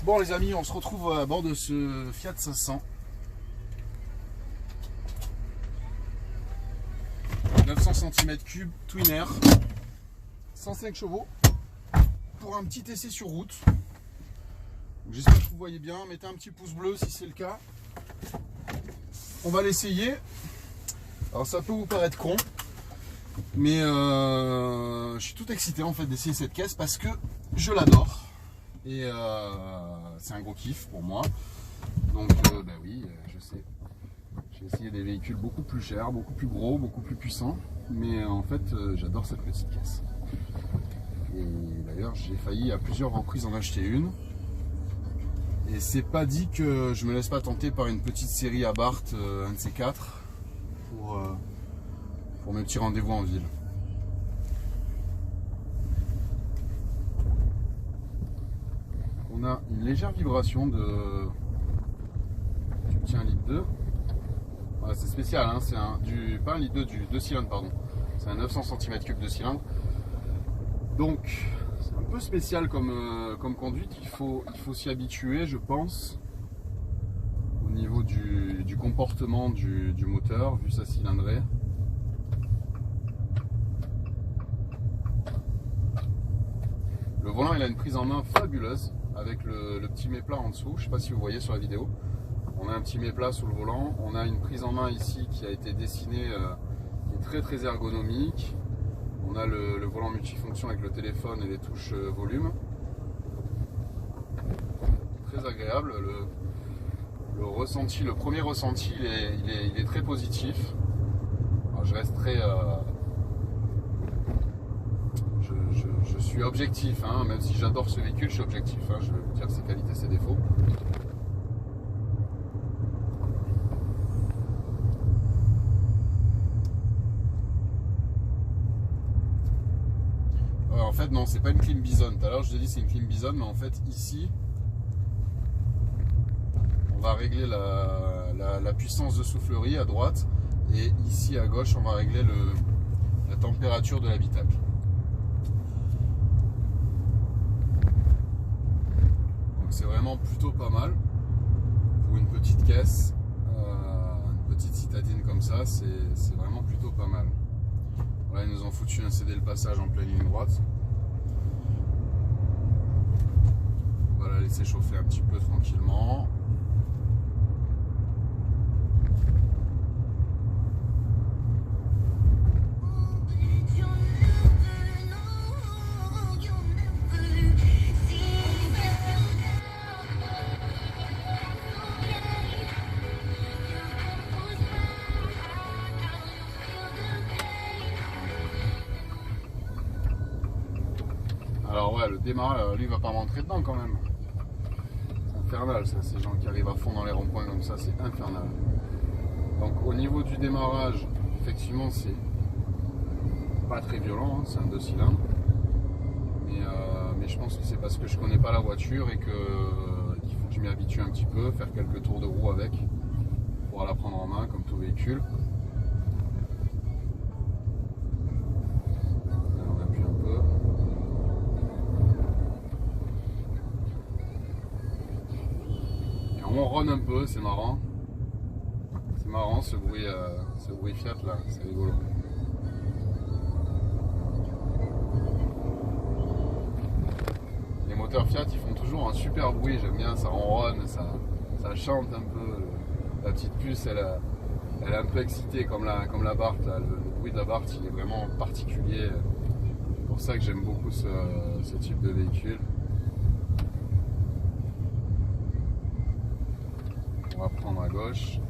Bon les amis, on se retrouve à bord de ce Fiat 500. 900 cm3, Twin Air, 105 chevaux, pour un petit essai sur route. J'espère que vous voyez bien, mettez un petit pouce bleu si c'est le cas. On va l'essayer. Alors ça peut vous paraître con, mais je suis tout excité en fait d'essayer cette caisse parce que je l'adore. Et c'est un gros kiff pour moi. Donc bah oui, je sais. J'ai essayé des véhicules beaucoup plus chers, beaucoup plus gros, beaucoup plus puissants. Mais en fait, j'adore cette petite caisse. Et d'ailleurs, j'ai failli à plusieurs reprises en acheter une. Et c'est pas dit que je me laisse pas tenter par une petite série Abarth, un de ces quatre, pour mes petits rendez-vous en ville. On a une légère vibration du petit 1,2 litre. Voilà, c'est spécial, hein, c'est pas 1,2 litre, du 2 cylindres, pardon. C'est un 900 cm3 de cylindre. Donc, c'est un peu spécial comme conduite. Il faut s'y habituer, je pense, au niveau du comportement du moteur, vu sa cylindrée. Le volant, il a une prise en main fabuleuse, avec le petit méplat en dessous. Je ne sais pas si vous voyez sur la vidéo. On a un petit méplat sous le volant. On a une prise en main ici qui a été dessinée, qui est très très ergonomique. On a le volant multifonction avec le téléphone et les touches volume. Très agréable. Le premier ressenti, il est très positif. Alors, je reste très... je suis objectif, hein, même si j'adore ce véhicule, je suis objectif. Hein, je vais vous dire ses qualités, ses défauts. En fait, non, c'est pas une clim Bison. Tout à l'heure, je te dis c'est une clim Bison, mais en fait, ici, on va régler la puissance de soufflerie à droite, et ici à gauche, on va régler la température de l'habitacle. Donc, c'est vraiment plutôt pas mal pour une petite caisse, une petite citadine comme ça. C'est vraiment plutôt pas mal. Voilà, ils nous ont foutu un CD le passage en pleine ligne droite. On va la laisser chauffer un petit peu tranquillement. Alors ouais, le démarrage, lui, il va pas rentrer dedans quand même. C'est infernal ça, ces gens qui arrivent à fond dans les ronds-points comme ça, c'est infernal. Donc au niveau du démarrage, effectivement, c'est pas très violent, hein, c'est un 2 cylindres. Mais je pense que c'est parce que je connais pas la voiture et qu'il faut que je m'y habitue un petit peu, faire quelques tours de roue avec, pour la prendre en main comme tout véhicule. On ronne un peu, c'est marrant. C'est marrant ce bruit Fiat là, c'est rigolo. Les moteurs Fiat ils font toujours un super bruit, j'aime bien, ça ronronne, ça chante un peu. La petite puce elle est un peu excitée comme la Abarth, là. Le bruit de la Abarth il est vraiment particulier. C'est pour ça que j'aime beaucoup ce type de véhicule. On va prendre à gauche.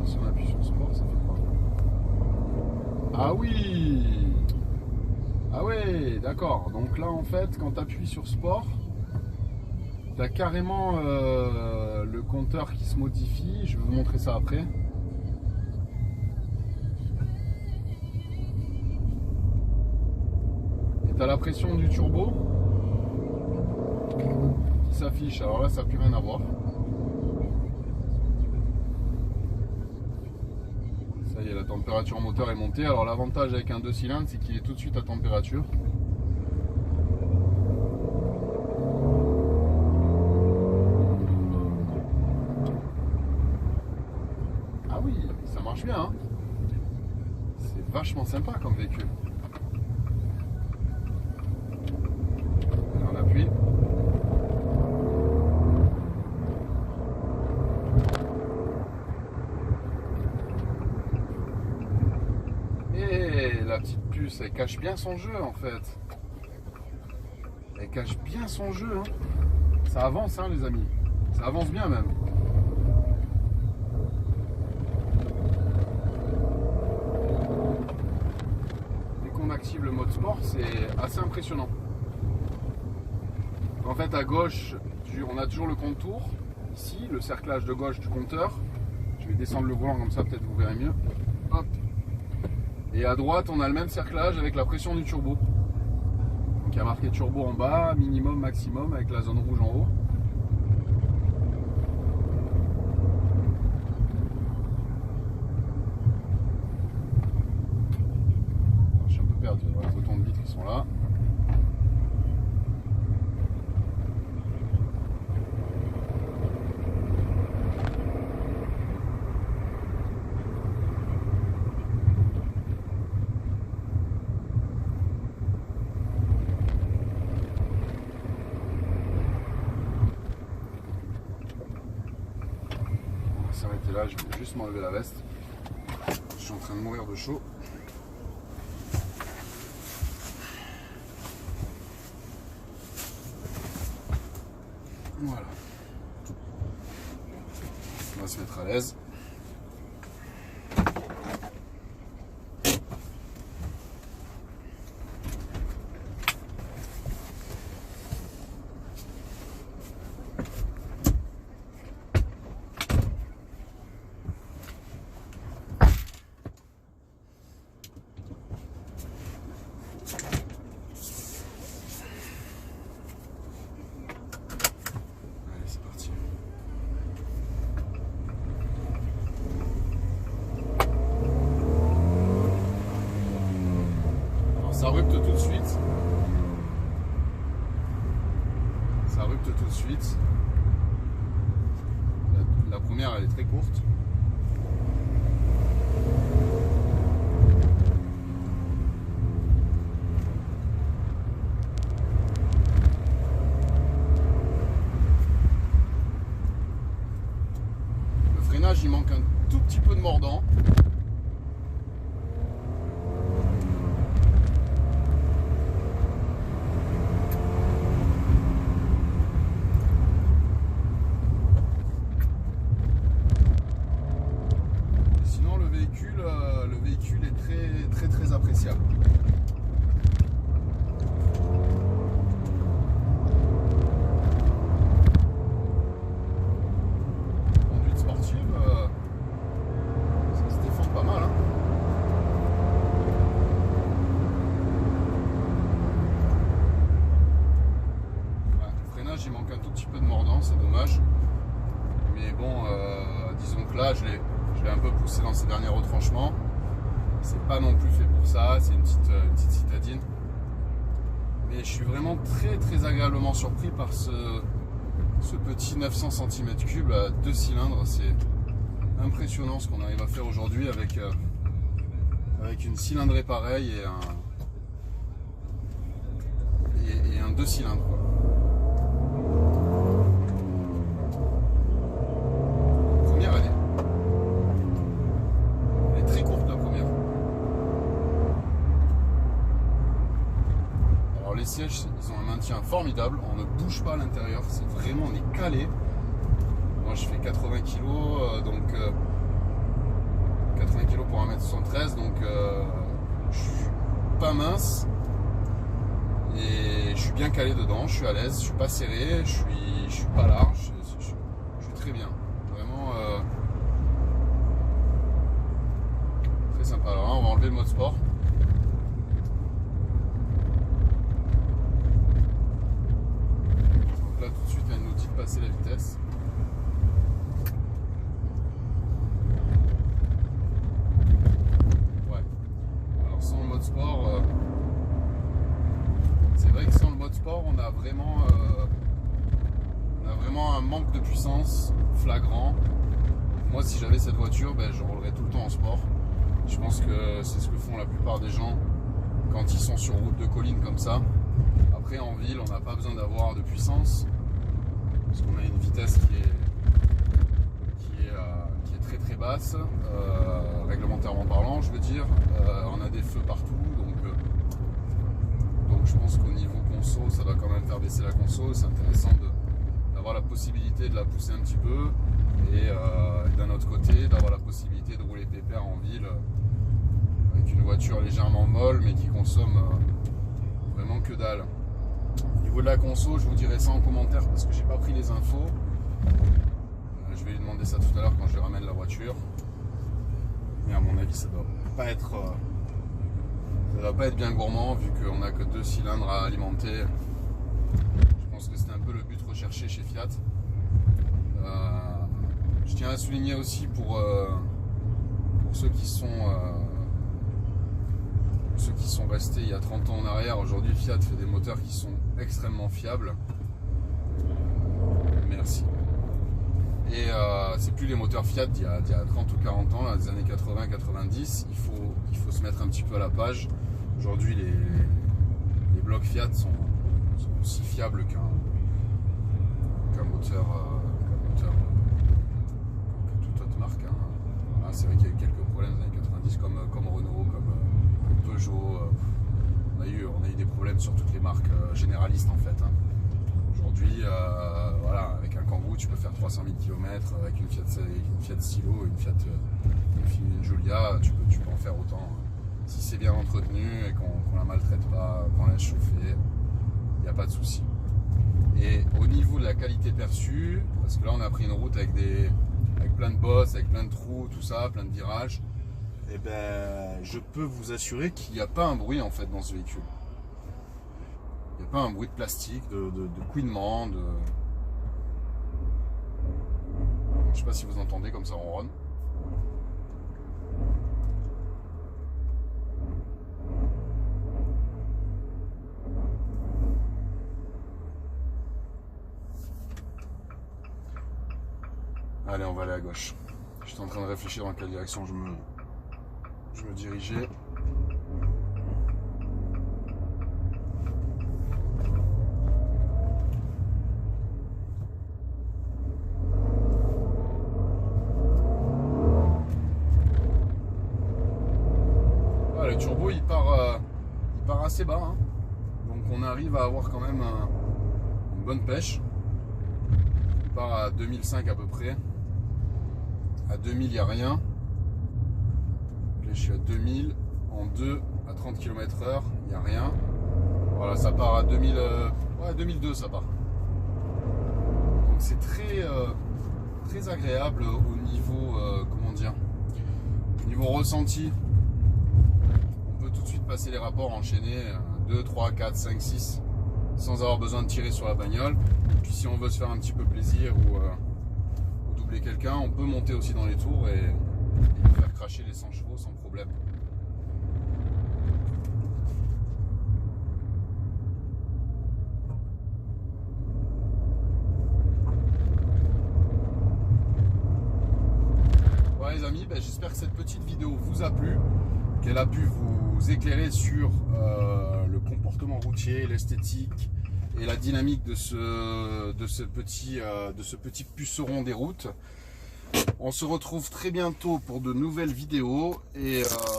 Si on appuie sur sport, ça fait quoi? Ah oui! Ah ouais, d'accord. Donc là en fait, quand tu appuies sur sport, tu as carrément le compteur qui se modifie. Je vais vous montrer ça après. Et tu as la pression du turbo qui s'affiche. Alors là, ça n'a plus rien à voir. Ça y est, la température moteur est montée. Alors l'avantage avec un 2 cylindres, c'est qu'il est tout de suite à température. Ah oui, ça marche bien, hein. C'est vachement sympa comme véhicule. On appuie. Et la petite puce, elle cache bien son jeu en fait. Elle cache bien son jeu, hein. Ça avance, hein, les amis. Ça avance bien même. Dès qu'on active le mode sport, c'est assez impressionnant. En fait, à gauche, on a toujours le contour. Ici, le cerclage de gauche du compteur. Je vais descendre le volant comme ça, peut-être vous verrez mieux. Hop. Et à droite, on a le même cerclage avec la pression du turbo. Donc il y a marqué turbo en bas, minimum, maximum, avec la zone rouge en haut. Alors, je suis un peu perdu. Voilà, les boutons de vitre qui sont là. S'arrêter là, je vais juste m'enlever la veste. Je suis en train de mourir de chaud. Voilà. On va se mettre à l'aise. Ça rupte tout de suite. Ça rupte tout de suite. La première, elle est très courte. Le freinage, il manque un tout petit peu de mordant. Le véhicule est très appréciable. Conduite sportive, ça se défend pas mal, hein. Ouais, le freinage, il manque un tout petit peu de mordant, c'est dommage. Mais bon, disons que là, je l'ai un peu poussé dans ces derniers retranchements. C'est pas non plus fait pour ça, c'est une petite citadine. Mais je suis vraiment très agréablement surpris par ce petit 900 cm3 à 2 cylindres. C'est impressionnant ce qu'on arrive à faire aujourd'hui avec une cylindrée pareille et un 2 cylindres, quoi. Les sièges, ils ont un maintien formidable, on ne bouge pas à l'intérieur, c'est vraiment, on est calé. Moi je fais 80 kg, donc 80 kg pour 1m73, donc je suis pas mince et je suis bien calé dedans, je suis à l'aise, je suis pas serré, je suis pas large, je suis très bien, vraiment très sympa. Alors là on va enlever le mode sport. Là tout de suite elle nous dit de passer la vitesse. vraiment un manque de puissance flagrant. Moi, si j'avais cette voiture, je roulerais tout le temps en sport. Je pense que c'est ce que font la plupart des gens quand ils sont sur route de colline comme ça. Après, en ville, on n'a pas besoin d'avoir de puissance parce qu'on a une vitesse qui est très très basse, réglementairement parlant, je veux dire. On a des feux partout, donc je pense qu'au niveau conso, ça va quand même faire baisser la conso. C'est intéressant d'avoir la possibilité de la pousser un petit peu et d'un autre côté d'avoir la possibilité de rouler pépère en ville avec une voiture légèrement molle mais qui consomme vraiment que dalle. Au niveau de la conso, je vous dirai ça en commentaire parce que j'ai pas pris les infos. Je vais lui demander ça tout à l'heure quand je lui ramène la voiture. Mais à mon avis, ça doit pas être bien gourmand vu qu'on n'a que 2 cylindres à alimenter. Je pense que c'était un peu le but recherché chez Fiat. Je tiens à souligner aussi pour ceux qui sont restés il y a 30 ans en arrière, aujourd'hui Fiat fait des moteurs qui sont extrêmement fiables. Merci. Et c'est plus les moteurs Fiat d'il y a 30 ou 40 ans, là, des années 80-90. Il faut se mettre un petit peu à la page. Aujourd'hui, les blocs Fiat sont aussi fiables qu'un moteur, que toute autre marque. Hein. Voilà, c'est vrai qu'il y a eu quelques problèmes dans les années 90, comme Renault, comme Peugeot. On a eu des problèmes sur toutes les marques généralistes en fait. Hein. Aujourd'hui, voilà, avec un Kangoo, tu peux faire 300 000 km, avec une Fiat Stilo, une Giulia, tu peux en faire autant. Si c'est bien entretenu et qu'on la maltraite pas, qu'on laisse chauffer, il n'y a pas de souci. Et au niveau de la qualité perçue, parce que là on a pris une route avec plein de bosses, avec plein de trous, tout ça, plein de virages, et je peux vous assurer qu'il n'y a pas un bruit en fait dans ce véhicule. Il n'y a pas un bruit de plastique, de couinement, Je sais pas si vous entendez comme ça ronronne. Allez, on va aller à gauche. J'étais en train de réfléchir dans quelle direction je me dirigeais. Le turbo il part assez bas, hein. Donc on arrive à avoir quand même une bonne pêche. Il part à 2005 à peu près. À 2000 il n'y a rien. Là je suis à 2000 en 2 à 30 km/h, il n'y a rien. Voilà, ça part à 2000, ouais, 2002 ça part. Donc c'est très agréable au niveau comment dire, au niveau ressenti. Tout de suite passer les rapports, enchaîner 2, 3, 4, 5, 6 sans avoir besoin de tirer sur la bagnole. Et puis si on veut se faire un petit peu plaisir ou doubler quelqu'un, on peut monter aussi dans les tours et faire cracher les 100 chevaux sans problème. Voilà les amis, j'espère que cette petite vidéo vous a plu, qu'elle a pu vous éclairer sur le comportement routier, l'esthétique et la dynamique de ce petit puceron des routes. On se retrouve très bientôt pour de nouvelles vidéos et